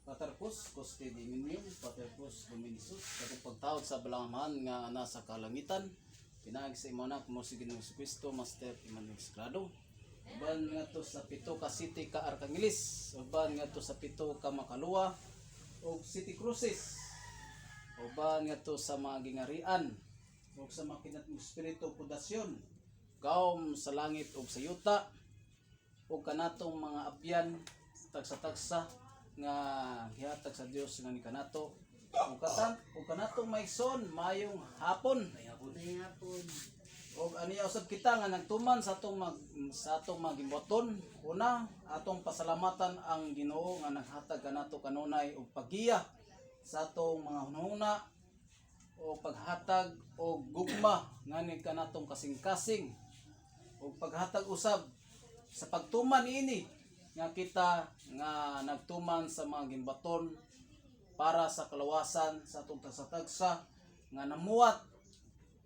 Paterpus, Coste Dominium, Paterpus Dominisus, katong pagtawag sa balangman nga nasa kalangitan, pinaag sa imanak mo si Ginoong Kristo, Master Emmanuel Sagrado. Uban nga to sa pito ka city ka Arkangelis, uban nga to sa pito ka Makalua, o City Cruces, uban nga to sa mga gingarian, o sa makinat ng Espiritu Pudasyon, kaom sa langit o sa yuta, o kanatong mga abyan, tagsa-tagsa, nga gihatag sa Dios nga ni kanato ug kanatong maigsoon mayong hapon ug aniya usab kita nga nagtuman sa atong magimboton una atong pasalamatan ang Ginoo nga naghatag kanato kanunay og pagiya sa atong mga hunahuna o paghatag og gugma ngani kanatong kasing-kasing ug paghatag usab sa pagtuman niini nga kita nga nagtuman sa mga gimbaton para sa kalawasan sa atong tagsa-tagsa nga namuwat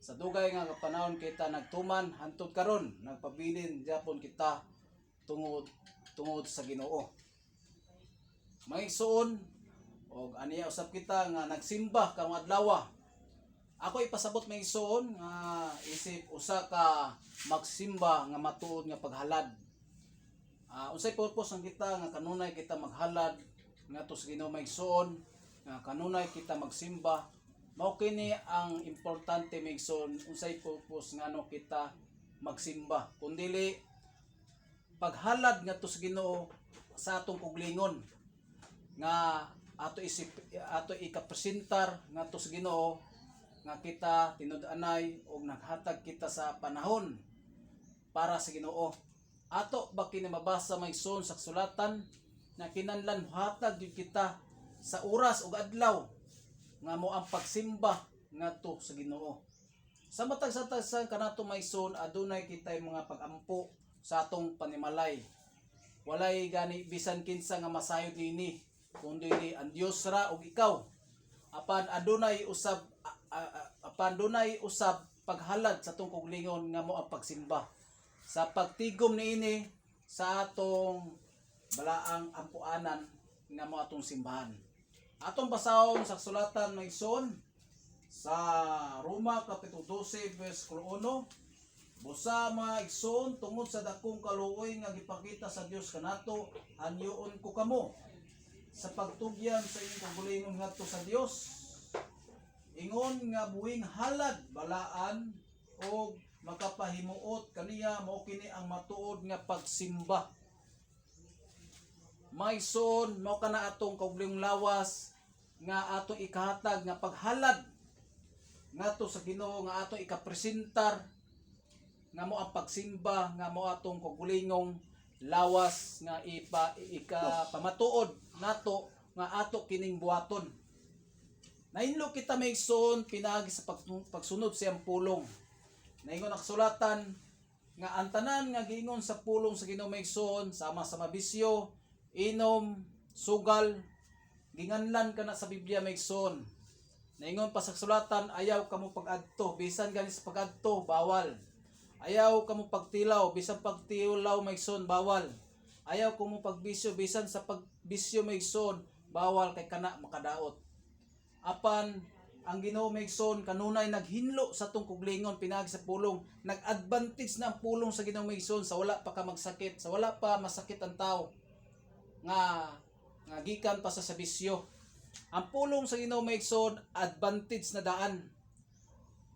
sa dugay nga panahon kita nagtuman hantud karon nagpabilin gyapon kita tungod sa Ginoo. Maigsoon og aniya usab kita nga nagsimba karong adlaw. Ako ipasabot maigsoon nga isip usa ka magsimba nga matuod nga paghalad. Unsay purpose ang kita nga kanunay kita maghalad ngadto sa Ginoo maigsoon nga kanunay kita magsimba mao kini ang importante maigsoon unsay purpose ngano kita magsimba kundili paghalad ngadto sa Ginoo sa atong kuglingon nga ato ikapresentar ngadto sa Ginoo nga kita tinud-anay og naghatag kita sa panahon para sa Ginoo. Ato ba kini mabasa maigsoon sa sulatan na kinahanglan hatag gyud kita sa oras ug adlaw nga mo ang pagsimba ngadto sa Ginoo. Sa matag sa kanato maigsoon adunay kitay mga pagampo sa atong panimalay. Walay gani bisan kinsa nga masayod nini kundi ang Dios ra ug ikaw. Apan adunay usab paghalad sa atong kuglingon nga mo ang pagsimba. Sa pagtigom niini sa atong balaang ampuanan nga mo atong simbahan. Atong basahon sa sulatan maigsoon sa Roma kapitulo 12 verse 1. Busa maigsoon tungod sa dakong kaluoy nga gipakita sa Dios kanato, anyoon ko kamo sa pagtugyan sa inyong kagulingon ngadto sa Dios. Ingon nga buwing halad balaan o makapahimuot kaniya mao kini ang matuod nga pagsimba. Maigsoon mao kana atong kaugalingong lawas nga atong ikahatag nga paghalad ngadto sa Ginoo nga atong ikapresentar nga mo ang pagsimba nga mo atong kaugalingong lawas nga ikapamatuod nato nga ato kining buhaton. Nahinlo kita maigsoon pinaagi sa pagsunod sa iyang pulong. Naingon ang sulatan nga ang tanan nga giingon sa pulong sa Ginoo maigsoon sama sa mabisyo, inom, sugal, ginganlan kana sa Biblia maigsoon. Naingon pa sa sulatan ayaw kamo pag-adto, bisan gani sa pag-adto bawal. Ayaw kamo pagtilaw, bisan pagtilaw maigsoon bawal. Ayaw kamo pagbisyo, bisan sa pagbisyo maigsoon bawal kay kana makadaot. Apan ang Ginoo maigsoon kanunay naghinlo sa atong kuglingon pinaagi sa pulong, nag-advantage na ang pulong sa Ginoo maigsoon sa wala pa ka magsakit, sa wala pa masakit ang tao nga gikan pa sa bisyo. Ang pulong sa Ginoo maigsoon advantage na daan.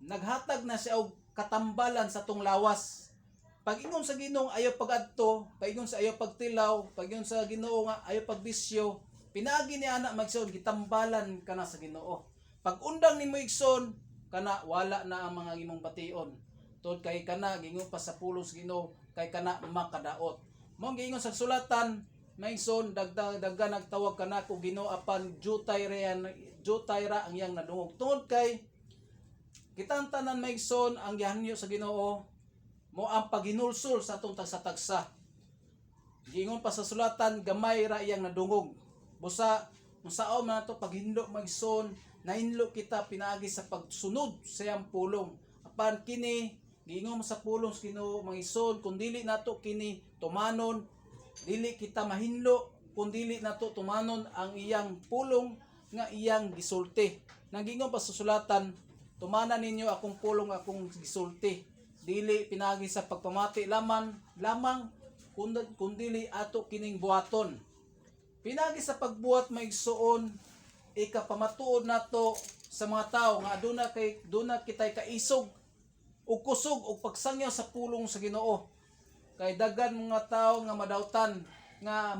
Naghatag na siya og katambalan sa atong lawas. Pag-ingon sa Ginoo ayaw pag-adto, pag-ingon sa ayaw pagtilaw, pag-ingon sa Ginoo nga ayaw pagbisyo, pinaagi ni ana maigsoon gitambalan kana sa Ginoo. Pag undang ni mo igsoon kana wala na ang mga imong bation. Tod kay kana gingon pa sa pulong sa Ginoo kay kana makadaot. Mao giingon sa sulatan maigsoon dagdag nagtawag kana ko Ginoo apan jutay ra ang iyang nadungog. Tod kay kitang tanan maigsoon ang gihanyo sa Ginoo mo ang paghinulsol sa atong tagsa-tagsa. Giingon pa sa sulatan gamay ra iyang nadungog. Busa unsaon man ato paghinlo maigsoon nahinlo kita pinaagi sa pagsunod sa iyang pulong. Apan kini giingon sa pulong sa Ginoo maigsoon kun dili nato kini tumanon dili kita mahinlo kun dili nato tumanon ang iyang pulong nga iyang gisulti. Nagingon pa sa sulatan, tumanan ninyo akong pulong akong gisulti. Dili pinagi sa pagpamati lamang kundili ato kining buhaton. Pinagi sa pagbuhat maigsuon, ikapamatuod nato sa mga tao nga aduna kitay kaisog ug kusog ug pagsangyaw sa pulong sa Ginoo. Kay daghan mga tao nga madawtan nga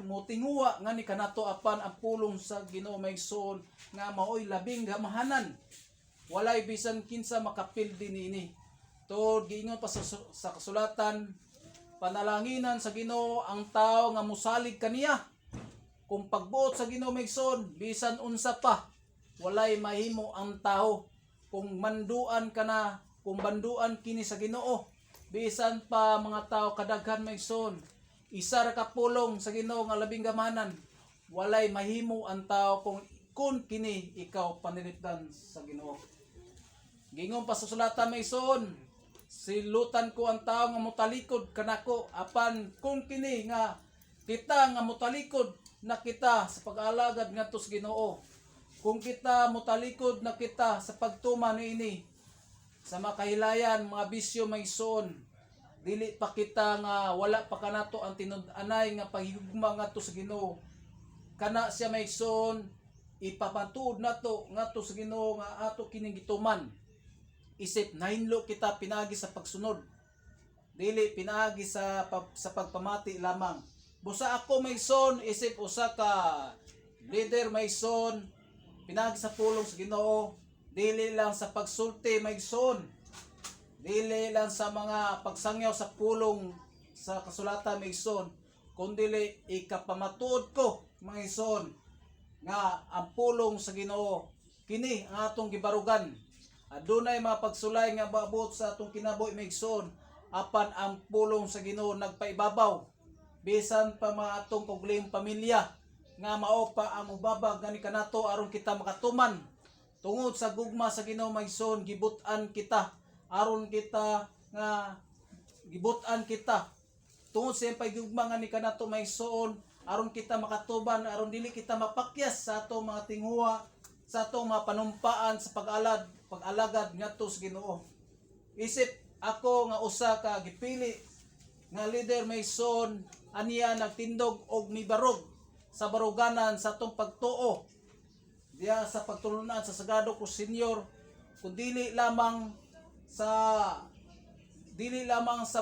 motinguwa nga ni kanato apan ang pulong sa Ginoo maigsoon nga maoy labing gamahanan. Walay bisan kinsa makapildi niini. Tod giingon pa sa kasulatan, panalanginan sa Ginoo ang tao nga mosalig kaniya. Kung pagbuot sa Ginoo maigsoon, bisan unsa pa walay mahimo ang tao. Kung banduan kini sa Ginoo, bisan pa mga tao kadaghan maigsoon, isa ra ka pulong sa Ginoo nga labing gamahanan, walay mahimo ang tao kung kini ikaw panilipdan sa Ginoo. Gingon pa sa sulatan maigsoon, silutan ko ang tao nga motalikod kanako apan kung kini nga kita nga motalikod na kita sa pag-alagad ngadto sa Ginoo. Kung kita motalikod na kita sa pagtuman niini sa makahilayan mga bisyo maigsoon, dili pa kita nga wala pa kanato ang tinud-anay nga paghigugma ngadto sa Ginoo. Kana siya maigsoon, ipapatuod nato ngadto sa Ginoo nga ato kining gituman. Isip nahinlo kita pinagi sa pagsunod, dili pinagi sa pagpamati lamang. Busa ako maigsoon, isip usa ka leader maigsoon, pinagi sa pulong sa Ginoo, dili lang sa pagsulti maigsoon, dili lang sa mga pagsangyaw sa pulong sa kasulatan maigsoon, kundi ikapamatuod ko maigsoon nga ang pulong sa Ginoo kini ang atong gibarugan. Adunay mga pagsulay nga maabot sa atong kinabuhi maigsoon, apan ang pulong sa Ginoo nagpaibabaw. Bisan pa mga atong kaugalingong pamilya nga mao pa ang mubabag gani kanato aron kita makatuman. Tungod sa gugma sa Ginoo maigsoon, gibutan kita aron kita nga gibutan kita. Tungod sa paggugma nga ni kanato maigsoon, aron kita makatuban, aron dili kita mapakyas sa atong mga tinguha, sa atong mga panumpaan sa pag-alagad ngadto sa Ginoo. Isip ako nga usa ka gipili nga leader maigsoon, aniya nagtindog og mibarog sa baruganan sa atong pagtuo diya sa pagtulunan sa sagado ko senior, kun dili lamang sa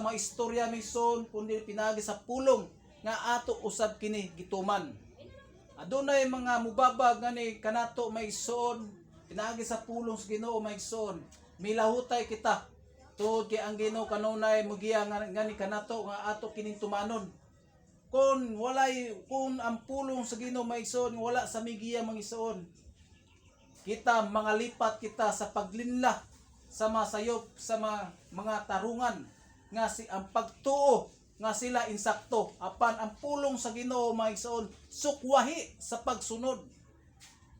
mga istorya maigsoon, kundi pinagi sa pulong nga ato usab kini gituman. Adunay mga mubabag ngani kanato maigsoon, pinagi sa pulong sa Ginoo maigsoon, milahutay kita tungod kay ang Ginoo kanunay mugiya ngani kanato nga ato kining tumanon. Kung ang pulong sa Ginoo maigsoon wala sa migiya maigsoon, kita mangalipat kita sa paglinla sa masayop sa mga tarungan nga ang pagtuo nga sila insakto, apan ang pulong sa Ginoo maigsoon sukwahi sa pagsunod,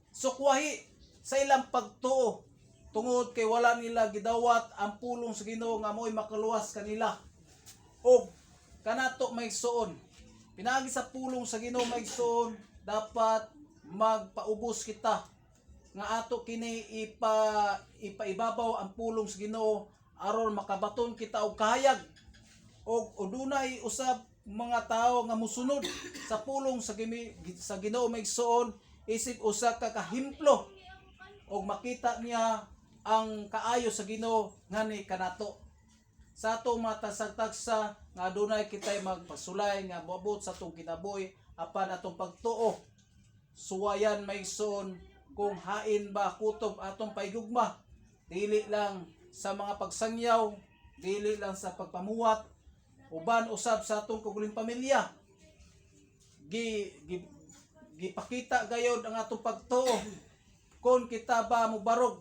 sukwahi sa ilang pagtuo, tungod kay wala nila gidawat ang pulong sa Ginoo nga mo'y makaluwas kanila. O kanato maigsoon, pinagi sa pulong sa Ginoo maigsoon, dapat magpaubos kita nga ato kini ipaibabaw ang pulong sa Ginoo aron makabaton kita og kahayag og dunay usab mga tao nga musunod sa pulong sa Ginoo maigsoon, isip usa ka kahimplo og makita niya ang kaayo sa Ginoo ngani kanato. Sa atong matasag-tagsa nga adunay kitay magpasulay nga moabot sa atong kinabuhi apan atong pagtuo, suwayan maigsoon kung hain ba kutob atong paigugma, dili lang sa mga pagsangyaw, dili lang sa pagpamuwat, uban usab sa atong kaugalingong pamilya. Gipakita gayod ang atong pagtuo kung kita ba mubarog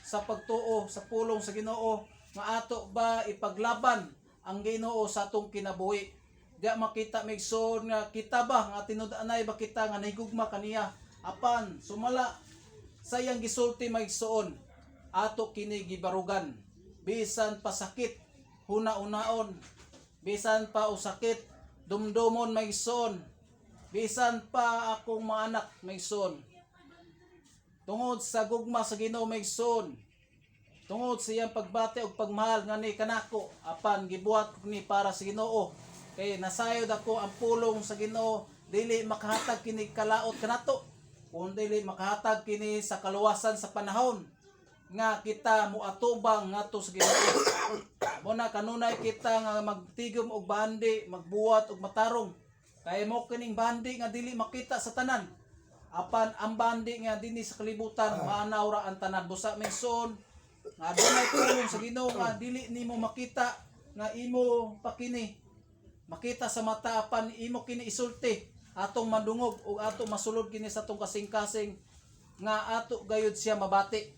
sa pagtuo sa pulong sa Ginoo, nga ato ba ipaglaban ang Ginoo sa atong kinabuhi. Diya makita maigsoon nga kita ba nga tinud-anay ba kita nga nahigugma kaniya, apan sumala sa iyang gisulti maigsoon, ato kini gibarugan. Bisan pa sakit huna-unaon, bisan pa usakit dumdumon maigsoon, bisan pa akong mga anak may son. Tungod sa gugma sa Ginoo may son. Tungod sa iyang pagbati ug pagmahal nga ni kanako, apan gibuhat ko ni para sa Ginoo. Kay nasayod ako ang pulong sa Ginoo, dili makahatag kini kalaot kanato, kundi dili makahatag kini sa kaluwasan sa panahon nga kita moatubang ngadto sa Ginoo. Muna kanunay kita nga magtigom og bandi, magbuhat og matarong. Kay mo kining bandi nga dili makita sa tanan. Apan ang bandi nga dinhi sa kalibutan maanaw ra ang tanan. Busa may son nga dunay pulong sa Ginoo nga dili nimo makita nga imo pakini. Makita sa mata apan imo kini isulti atong madungog ug atong masulod kini sa atong kasing-kasing nga ato gayud siya mabati.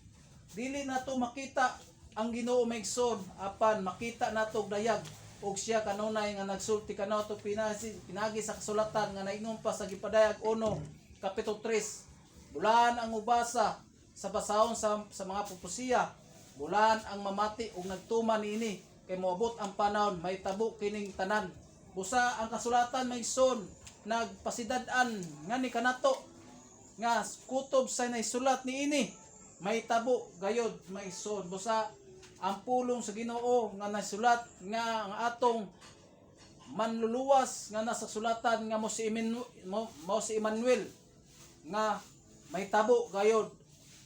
Dili nato makita ang Ginoo maigsoon apan makita nato dayag ug siya kanunay nga nagsulti kanato pinagi sa kasulatan nga naingon pa sa gipadayag 1 kapitulo 3. Bulan ang ubasa sa basahon sa mga propesiya, bulan ang mamati ug nagtuman niini kay moabot ang panahon may tabo kining tanan. Busa ang kasulatan maigsoon nagpasidad-an nga ni kanato nga kutob sa naisulat niini may tabo gayod maigsoon. Busa ang pulong sa Ginoo nga nasulat nga ang atong manluluwas nga nasa sulatan nga mo si Emmanuel nga may tabo gayod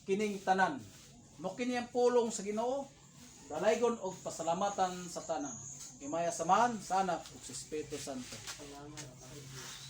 kining tanan. Mo kini ang pulong sa Ginoo, dalaygon og pasalamatan sa tanan. Himaya samahan sa Anak ug sa Espiritu Santo. Salamat.